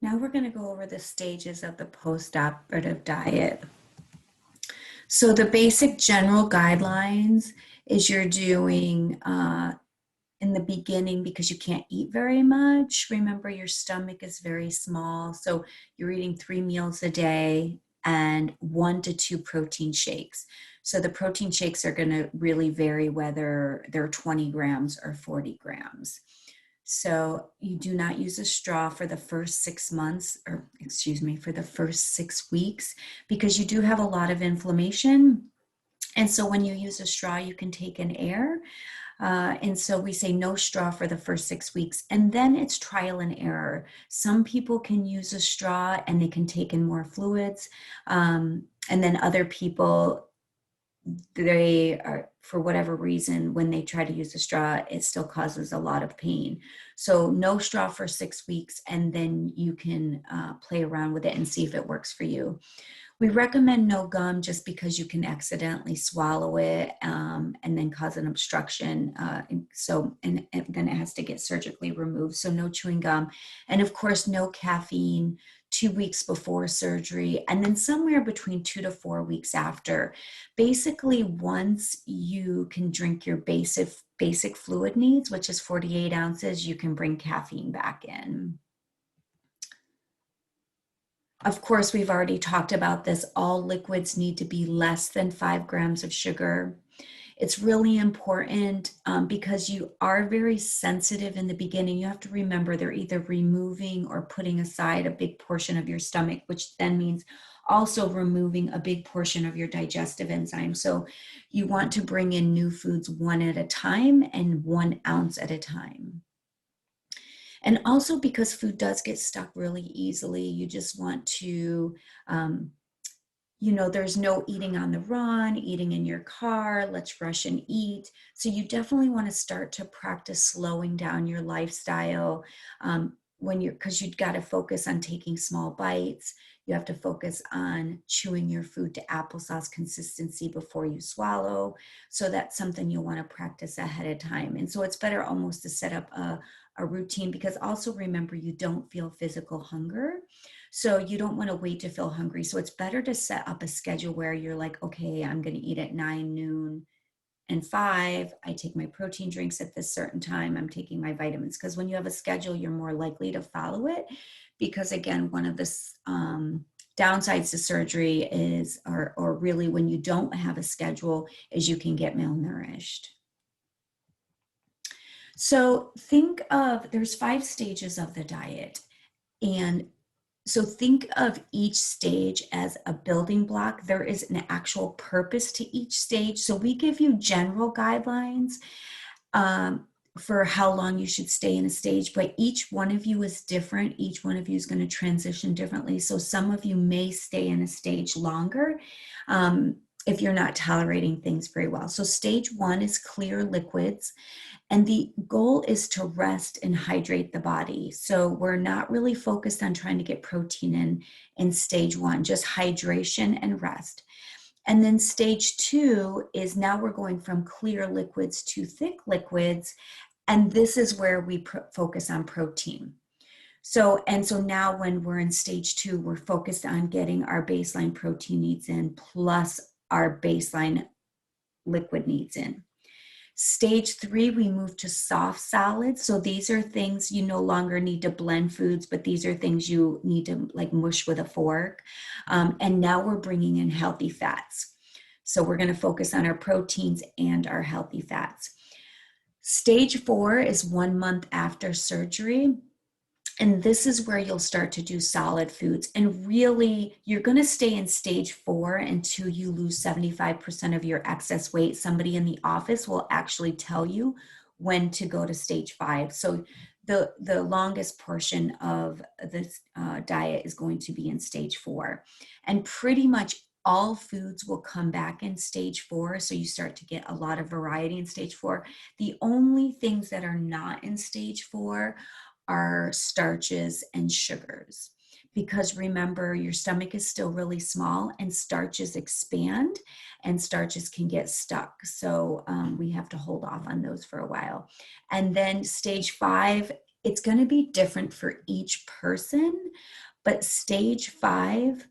Now we're going to go over the stages of the post-operative diet. So the basic general guidelines is you're doing in the beginning, because you can't eat very much. Remember, your stomach is very small. So you're eating 3 meals a day and 1 to 2 protein shakes. So the protein shakes are going to really vary whether they're 20 grams or 40 grams. So you do not use a straw for the first 6 months, or excuse me, for the first 6 weeks, because you do have a lot of inflammation. And so when you use a straw, you can take in air. And so we say no straw for the first 6 weeks, and then it's trial and error. Some people can use a straw and they can take in more fluids. And then other people, they are, for whatever reason, when they try to use a straw, it still causes a lot of pain. So no straw for 6 weeks, and then you can play around with it and see if it works for you. We recommend no gum just because you can accidentally swallow it and then cause an obstruction. And then it has to get surgically removed. So no chewing gum. And of course, no caffeine 2 weeks before surgery, and then somewhere between 2 to 4 weeks after. Basically, once you can drink your basic fluid needs, which is 48 ounces, you can bring caffeine back in. Of course, we've already talked about this. All liquids need to be less than 5 grams of sugar. It's really important because you are very sensitive in the beginning. You have to remember they're either removing or putting aside a big portion of your stomach, which then means also removing a big portion of your digestive enzymes. So you want to bring in new foods one at a time and 1 ounce at a time. And also, because food does get stuck really easily, you just want to, there's no eating on the run, eating in your car, let's rush and eat. So you definitely want to start to practice slowing down your lifestyle because you've got to focus on taking small bites. You have to focus on chewing your food to applesauce consistency before you swallow. So that's something you'll want to practice ahead of time. And so it's better almost to set up a routine, because also remember, you don't feel physical hunger. So you don't want to wait to feel hungry. So it's better to set up a schedule where you're like, okay, I'm going to eat at 9, noon, and 5. I take my protein drinks at this certain time. I'm taking my vitamins. Because when you have a schedule, you're more likely to follow it. Because again, one of the downsides to surgery is, or really when you don't have a schedule, is you can get malnourished. So there's 5 stages of the diet. And so think of each stage as a building block. There is an actual purpose to each stage. So we give you general guidelines for how long you should stay in a stage, but each one of you is different. Each one of you is going to transition differently. So some of you may stay in a stage longer if you're not tolerating things very well. So stage 1 is clear liquids. And the goal is to rest and hydrate the body. So we're not really focused on trying to get protein in stage 1, just hydration and rest. And then stage 2 is now we're going from clear liquids to thick liquids. And this is where we focus on protein. So now when we're in stage 2, we're focused on getting our baseline protein needs in plus our baseline liquid needs in. Stage 3, we move to soft solids. So these are things you no longer need to blend foods, but these are things you need to like mush with a fork. And now we're bringing in healthy fats. So we're going to focus on our proteins and our healthy fats. Stage 4 is 1 month after surgery. And this is where you'll start to do solid foods. And really, you're going to stay in stage 4 until you lose 75% of your excess weight. Somebody in the office will actually tell you when to go to stage 5. So the longest portion of this diet is going to be in stage 4. And pretty much all foods will come back in stage 4. So you start to get a lot of variety in stage 4. The only things that are not in stage 4 are starches and sugars, because remember, your stomach is still really small and starches expand and starches can get stuck. So we have to hold off on those for a while. And then stage 5 It's going to be different for each person, but stage 5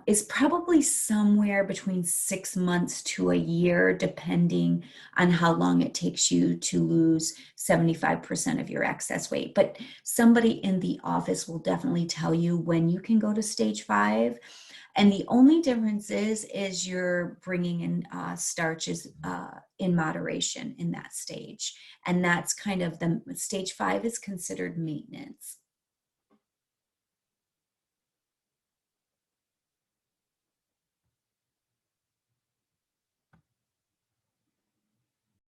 is probably somewhere between 6 months to a year, depending on how long it takes you to lose 75% of your excess weight. But somebody in the office will definitely tell you when you can go to stage 5. And the only difference is you're bringing in starches in moderation in that stage. And that's kind of the stage 5 is considered maintenance.